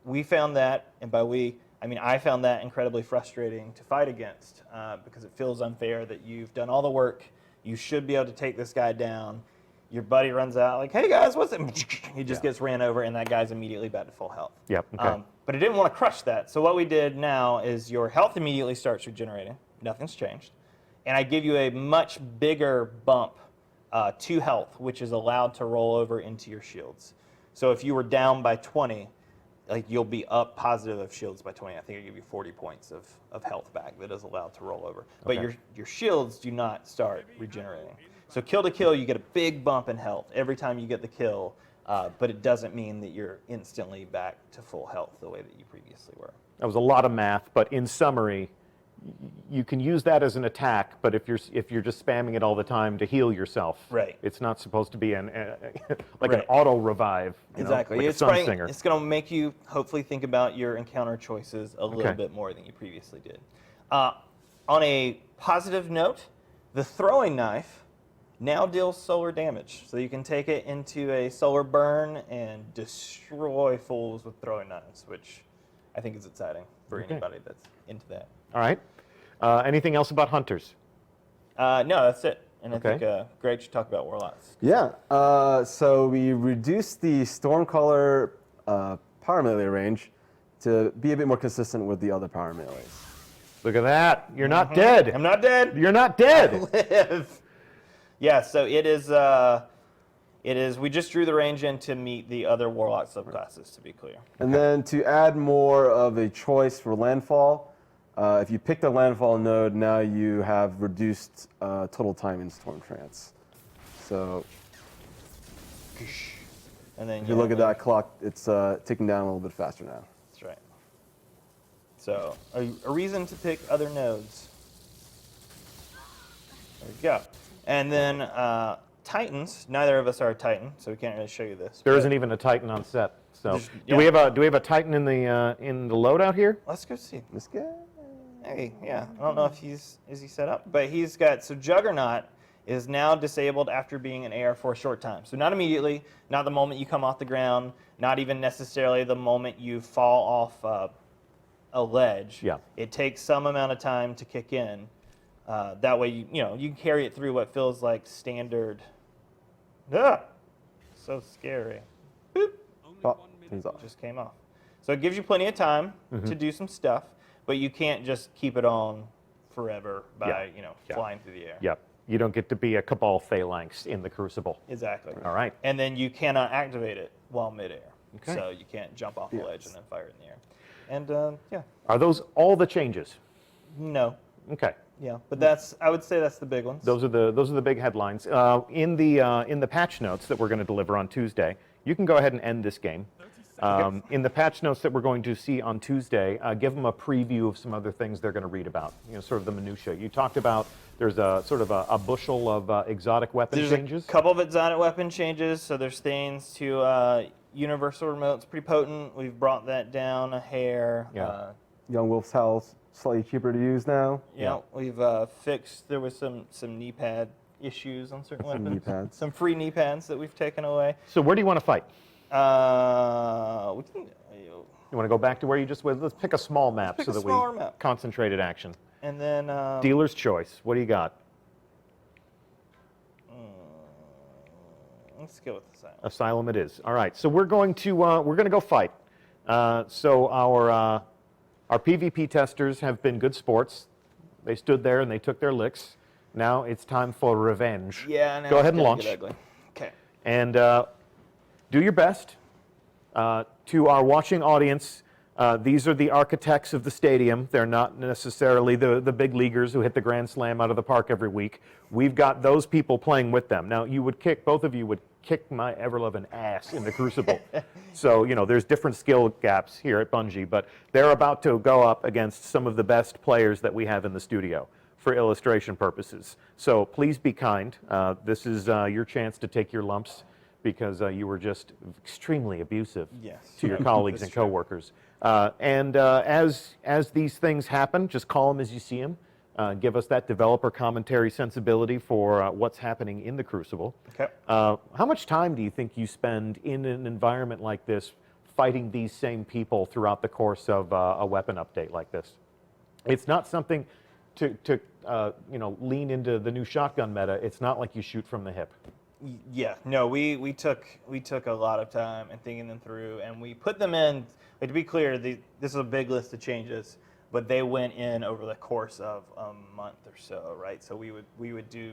We found that, and by we, I mean I found that incredibly frustrating to fight against because it feels unfair that you've done all the work. You should be able to take this guy down. Your buddy runs out like, hey guys, what's it? He just gets ran over, and that guy's immediately back to full health. Yep. Okay. But it didn't want to crush that. So what we did now is your health immediately starts regenerating. Nothing's changed. And I give you a much bigger bump to health, which is allowed to roll over into your shields. So if you were down by 20, you'll be up positive of shields by 20. I think I give you 40 points of health back that is allowed to roll over. But your shields do not start regenerating. So kill to kill, you get a big bump in health every time you get the kill, but it doesn't mean that you're instantly back to full health the way that you previously were. That was a lot of math, but in summary, you can use that as an attack, but if you're just spamming it all the time to heal yourself, right? It's not supposed to be an auto revive. Exactly. Like it's going to make you hopefully think about your encounter choices a little bit more than you previously did. On a positive note, the throwing knife now deals solar damage, so you can take it into a solar burn and destroy fools with throwing knives, which I think is exciting for anybody that's into that. All right. Anything else about hunters? No, that's it. And I think Greg should talk about warlocks. Yeah. So we reduced the Stormcaller power melee range to be a bit more consistent with the other power melees. Look at that. You're not dead. I'm not dead. You're not dead. I live. Yeah, so it is, we just drew the range in to meet the other warlock subclasses, to be clear. And then to add more of a choice for landfall, if you pick the landfall node, now you have reduced total time in Storm Trance. So and then if you look at that clock, it's ticking down a little bit faster now. That's right. So a reason to pick other nodes. There we go. And then Titans. Neither of us are a Titan, so we can't really show you this. There isn't even a Titan on set. So do we have a Titan in the loadout here? Let's go see. This guy. Hey, yeah. I don't know if is he set up, but he's got Juggernaut is now disabled after being an AR for a short time. So not immediately, not the moment you come off the ground, not even necessarily the moment you fall off a ledge. Yeah. It takes some amount of time to kick in. That way, you can carry it through what feels like standard. Ah, so scary. Boop. Oh, he's off. Just came off. So it gives you plenty of time to do some stuff, but you can't just keep it on forever by flying through the air. Yep. You don't get to be a Cabal Phalanx in the Crucible. Exactly. All right. And then you cannot activate it while midair. Okay. So you can't jump off the ledge and then fire it in the air. And yeah. Are those all the changes? No. Okay. Yeah, but I would say that's the big ones. Those are the big headlines. In the patch notes that we're going to deliver on Tuesday, you can go ahead and end this game. In the patch notes that we're going to see on Tuesday, give them a preview of some other things they're going to read about. Sort of the minutia. You talked about there's a sort of a bushel of exotic weapon changes. A couple of exotic weapon changes. So there's things to universal remotes, pretty potent. We've brought that down a hair. Yeah. Young Wolf's House, slightly cheaper to use now. Yeah, we've fixed. There was some knee pad issues on certain weapons. Knee pads. Some free knee pads that we've taken away. So where do you want to fight? We can. You want to go back to where you just were? Let's pick a small map pick so a that smaller we map. concentrated action. And then Dealer's choice. What do you got? let's go with Asylum. Asylum it is. All right. So we're going to go fight. So our PvP testers have been good sports. They stood there and they took their licks. Now it's time for revenge. Yeah. Go ahead and launch. Okay. And do your best. To our watching audience, these are the architects of the stadium. They're not necessarily the big leaguers who hit the grand slam out of the park every week. We've got those people playing with them. Now, both of you would kick my ever-loving ass in the Crucible. So, there's different skill gaps here at Bungie, but they're about to go up against some of the best players that we have in the studio for illustration purposes. So please be kind. This is your chance to take your lumps because you were just extremely abusive to your colleagues and coworkers. And as these things happen, just call them as you see them. Give us that developer commentary sensibility for what's happening in the Crucible. Okay. How much time do you think you spend in an environment like this fighting these same people throughout the course of a weapon update like this? It's not something to lean into the new shotgun meta. It's not like you shoot from the hip. Yeah, no, we took a lot of time and thinking them through, and we put them in. Like, to be clear, this is a big list of changes, but they went in over the course of a month or so, right? So we would do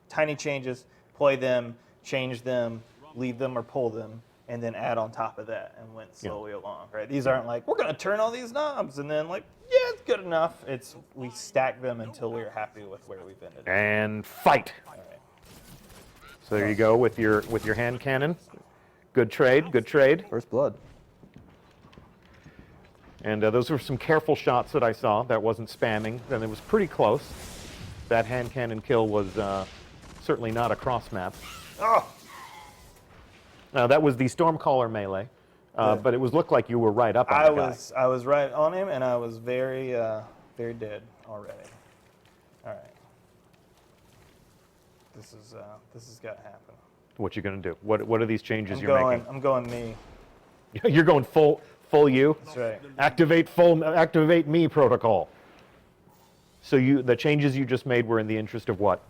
tiny changes, play them, change them, leave them or pull them, and then add on top of that and went slowly along, right? These aren't like, we're going to turn all these knobs and then like, yeah, it's good enough. We stack them until we're happy with where we've ended. And fight. All right. So there you go with your hand cannon. Good trade, good trade. First blood. And those were some careful shots that I saw. That wasn't spamming. Then it was pretty close. That hand cannon kill was certainly not a cross map. Oh! That was the Stormcaller melee, but it looked like you were right up on the guy. I was right on him, and I was very dead already. All right. This has got to happen. What you gonna do? What are these changes you're making? I'm going me. You're going full you. That's right. Activate me protocol. So the changes you just made were in the interest of what?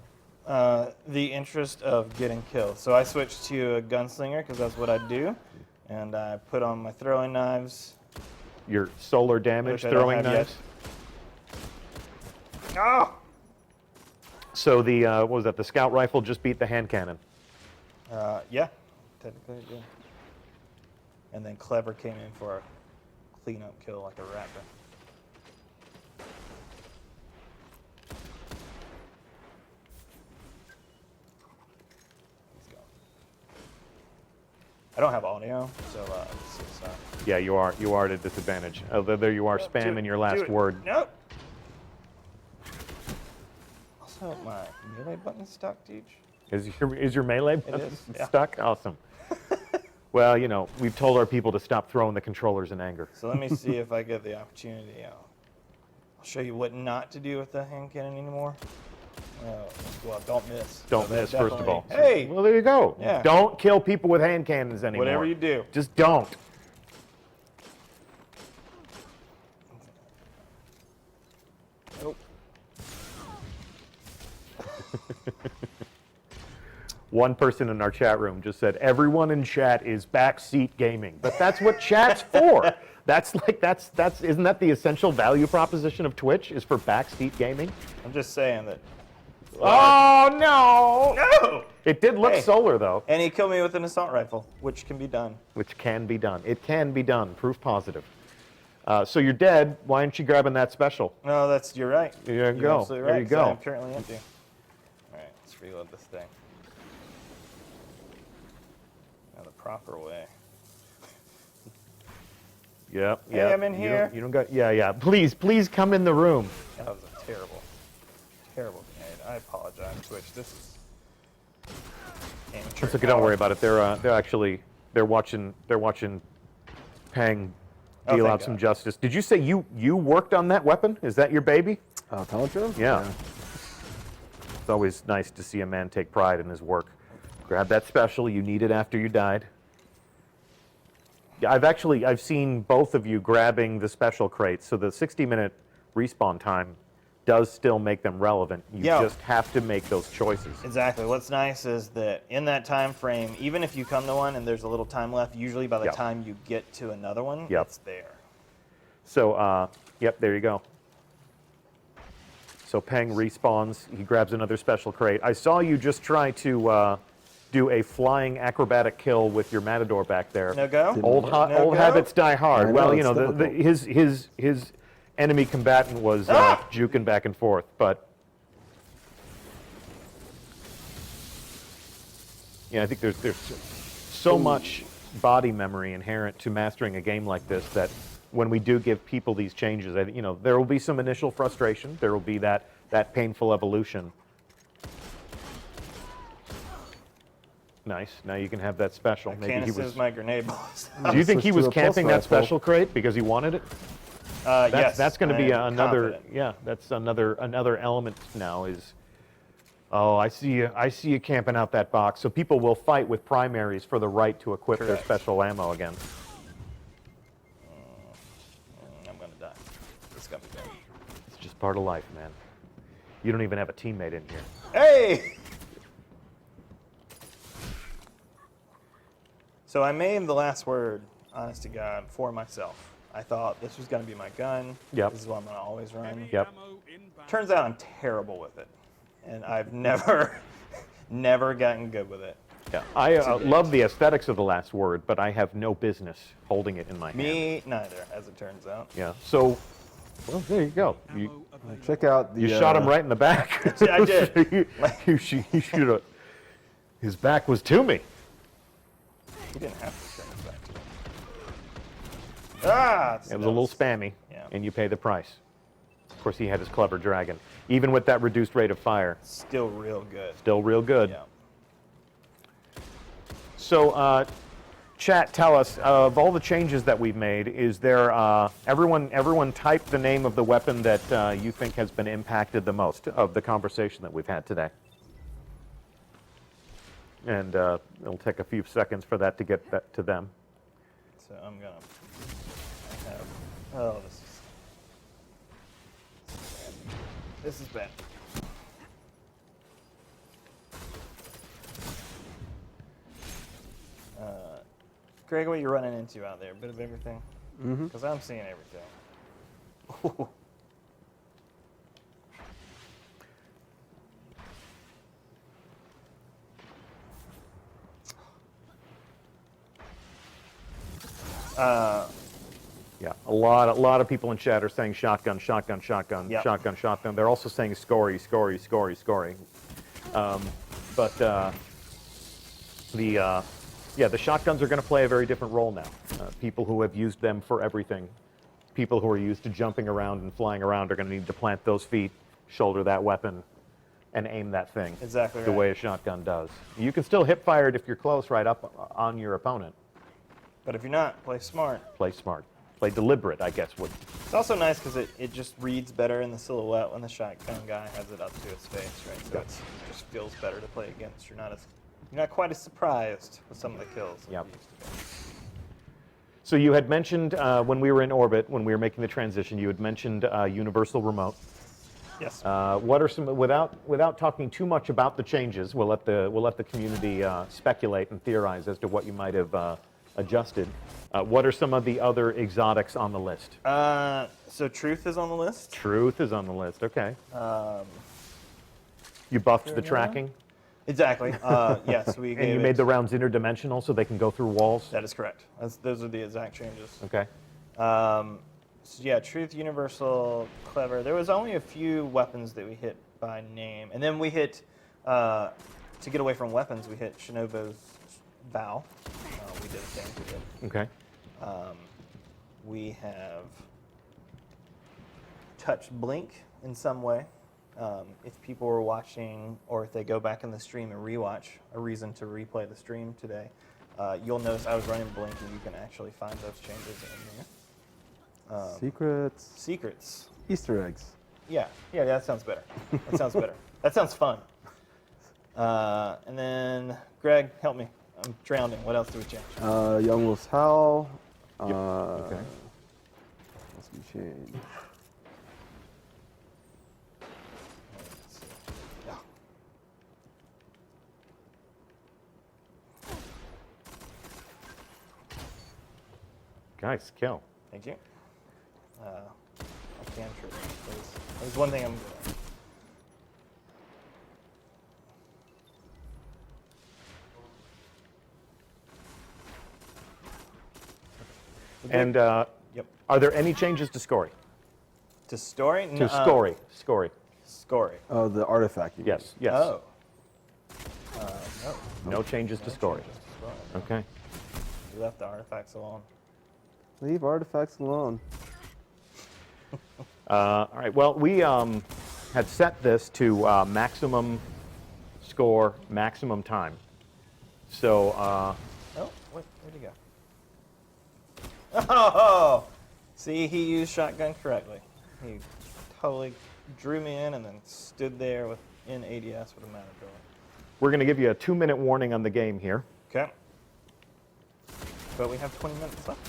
The interest of getting killed. So I switched to a gunslinger because that's what I do, and I put on my throwing knives. Your solar damage Which I don't throwing have knives. Yet. Oh! So what was that? The scout rifle just beat the hand cannon. Yeah, technically it did. And then Clever came in for a cleanup kill like a raptor. He's gone. I don't have audio, so Yeah, you are at a disadvantage. Although there you are spamming your last word. Nope. Also, my melee button stuck, Deej. Is your melee button is, yeah. stuck? Awesome. Well, we've told our people to stop throwing the controllers in anger. So let me see if I get the opportunity. I'll show you what not to do with the hand cannon anymore. Well, don't miss. Don't miss, first of all. Hey! Well, there you go. Yeah. Don't kill people with hand cannons anymore. Whatever you do. Just don't. Nope. One person in our chat room just said, everyone in chat is backseat gaming. But that's what chat's for. Isn't that the essential value proposition of Twitch, is for backseat gaming? I'm just saying that. Oh, no! No! It did look Hey. solar, though. And he killed me with an assault rifle, which can be done. Which can be done. It can be done. Proof positive. So you're dead. Why aren't you grabbing that special? No, you're right. There you You're go. absolutely There right, you 'cause go. I'm currently empty. All right, let's reload this thing. Now the proper way. Yep. Hey, yep. I'm in here. You don't got. Yeah. Please come in the room. That was a terrible grenade. I apologize, Twitch. This is amateur. It's okay. Don't worry about it. They're watching Pang Oh, deal thank out some God. justice. Did you say you worked on that weapon? Is that your baby? Pelletron? Yeah. It's always nice to see a man take pride in his work. Grab that special. You need it after you died. Yeah, I've seen both of you grabbing the special crates, so the 60-minute respawn time does still make them relevant. You Yeah. just have to make those choices. Exactly. What's nice is that in that time frame, even if you come to one and there's a little time left, usually by the Yep. time you get to another one, Yep. it's there. So, yep, there you go. So Peng respawns. He grabs another special crate. I saw you just try to do a flying acrobatic kill with your Matador back there. No go? Old No go? habits die hard. I know, Well, you it's know, difficult. his enemy combatant was juking back and forth, but yeah, I think there's so much body memory inherent to mastering a game like this that when we do give people these changes, there will be some initial frustration. There will be that painful evolution. Nice. Now you can have that special. Can't assist my grenade balls. Do you think he Switch was to a pulse camping that rifle. special crate because he wanted it? Yes. That's going to be I am another. confident. Yeah, that's another element now. Is I see you camping out that box. So people will fight with primaries for the right to equip their Correct. special ammo again. I'm gonna die. It's gonna be bad. It's just part of life, man. You don't even have a teammate in here. Hey! So I made the last word, honest to God, for myself. I thought this was going to be my gun. Yep. This is what I'm going to always run. Yep. Turns out I'm terrible with it. And I've never gotten good with it. Yeah. I love the aesthetics of the last word, but I have no business holding it in my hand. Me neither, as it turns out. Yeah. So, well, there you go. You Check out the. shot him right in the back. I did. you should have. His back was to me. He didn't have to turn his back to me. Ah! It was a little spammy, Yeah. and you pay the price. Of course, he had his clever dragon. Even with that reduced rate of fire, Still real good. still real good. Yeah. So, chat, tell us, of all the changes that we've made, is there, everyone type the name of the weapon that you think has been impacted the most of the conversation that we've had today. And it'll take a few seconds for that to get that to them. So I'm gonna have. Oh, this is bad. Greg, what are you running into out there? A bit of everything? Because I'm seeing everything. Yeah, a lot of people in chat are saying shotgun, shotgun, shotgun, Yep. shotgun, shotgun. They're also saying scory, scory, scory, scory. The shotguns are going to play a very different role now. People who have used them for everything, people who are used to jumping around and flying around are going to need to plant those feet, shoulder that weapon, and aim that thing. Exactly the right. way a shotgun does. You can still hip fire it if you're close, right up on your opponent. But if you're not, play smart. Play smart. Play deliberate, I guess would. It's also nice because it just reads better in the silhouette when the shotgun guy has it up to his face, right? So it just feels better to play against. You're not quite as surprised with some of the kills. As Yep. you used to be. So you had mentioned when we were in orbit, when we were making the transition, you had mentioned universal remote. Yes. What are some without talking too much about the changes? We'll let the community speculate and theorize as to what you might have adjusted. What are some of the other exotics on the list? So Truth is on the list. Truth is on the list. Okay. You buffed the tracking, Exactly. Yes, we and gave you it- made the rounds interdimensional so they can go through walls. That is correct. Those are the exact changes. Okay. So yeah, Truth, Universal, Clever. There was only a few weapons that we hit by name, and then we hit to get away from weapons. We hit Shinobu's Vow. We did the same to it. Okay. We have touched Blink in some way. If people were watching, or if they go back in the stream and rewatch, a reason to replay the stream today, you'll notice I was running Blink, and you can actually find those changes in there. Secrets. Secrets. Easter eggs. Yeah, that sounds better. That sounds better. That sounds fun. And then, Greg, help me. I'm drowning. What else do we change? Young Wolf's Howl. Okay. What's we change? Yeah. Nice kill. Thank you. I can trip. There's one thing I'm good at. And Yep. are there any changes to Scory? To story? To Scory. Scory. Scory. Oh, the artifact. You Yes. Yes. Oh. No. No changes to Scory. Changes to Scory. Okay. We left the artifacts alone. mean? Leave artifacts alone. All right. Well, we had set this to maximum score, maximum time. So Oh, where'd he go? Oh! See, he used shotgun correctly. He totally drew me in and then stood there in ADS with a mounted ability. we're going to give you a 2-minute warning on the game here. Okay. But we have 20 minutes left.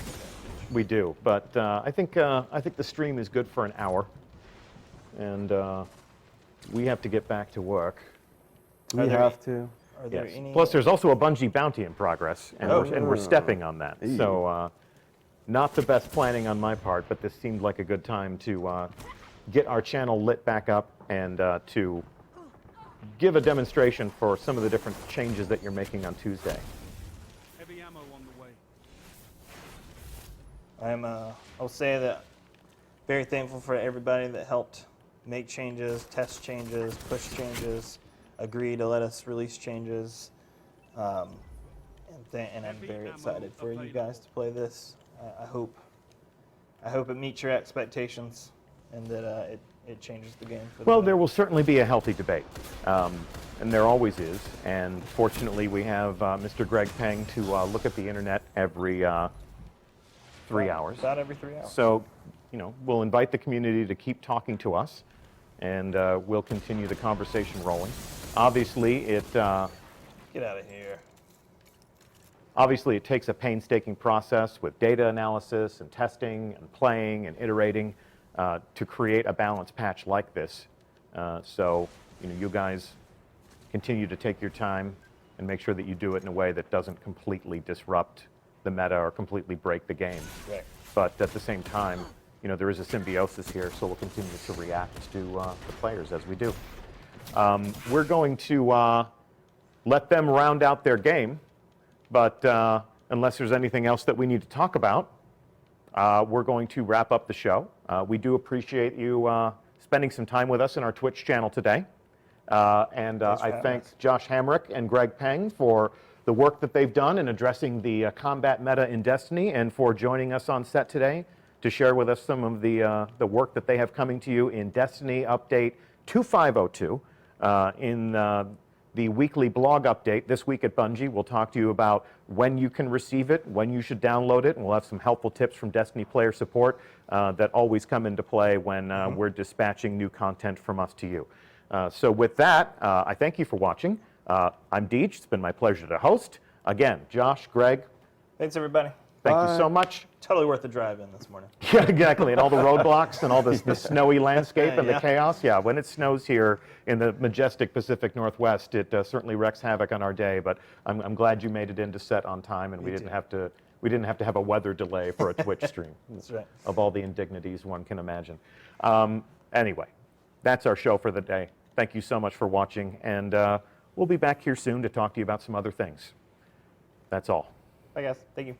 We do, but I think the stream is good for an hour, and we have to get back to work. We have to. Are there Yes. any? Plus, there's also a Bungie bounty in progress, and, Oh. we're stepping on that. Eee. So, not the best planning on my part, but this seemed like a good time to get our channel lit back up and to give a demonstration for some of the different changes that you're making on Tuesday. Heavy ammo on the way. I'll say that very thankful for everybody that helped make changes, test changes, push changes, agree to let us release changes. And I'm very excited for you guys to play this. I hope it meets your expectations and that it changes the game for the Well, better. there will certainly be a healthy debate, and there always is. And fortunately, we have Mr. Greg Peng to look at the internet every 3 hours. About every 3 hours. So, we'll invite the community to keep talking to us, and we'll continue the conversation rolling. Obviously, it Get out of here. obviously it takes a painstaking process with data analysis and testing and playing and iterating to create a balanced patch like this. So, you guys continue to take your time and make sure that you do it in a way that doesn't completely disrupt the meta or completely break the game. Right. But at the same time, there is a symbiosis here, so we'll continue to react to the players as we do. We're going to let them round out their game, but unless there's anything else that we need to talk about, we're going to wrap up the show. We do appreciate you spending some time with us in our Twitch channel today. And Thanks for I having thank us. Josh Hamrick and Greg Peng for the work that they've done in addressing the combat meta in Destiny, and for joining us on set today to share with us some of the work that they have coming to you in Destiny Update 2502. In the weekly blog update this week at Bungie, we'll talk to you about when you can receive it, when you should download it, and we'll have some helpful tips from Destiny player support that always come into play when we're dispatching new content from us to you. So with that, I thank you for watching. I'm Deej. It's been my pleasure to host. Again, Josh, Greg, Thanks, everybody. Thank you so much. Totally worth the drive in this morning. Yeah, exactly. And all the roadblocks and all this the snowy landscape and the chaos. Yeah, when it snows here in the majestic Pacific Northwest, it certainly wreaks havoc on our day. But I'm glad you made it into set on time, and we didn't have to have a weather delay for a Twitch stream. That's right. Of all the indignities one can imagine. Anyway, that's our show for the day. Thank you so much for watching, and we'll be back here soon to talk to you about some other things. That's all. Bye, guys. Thank you.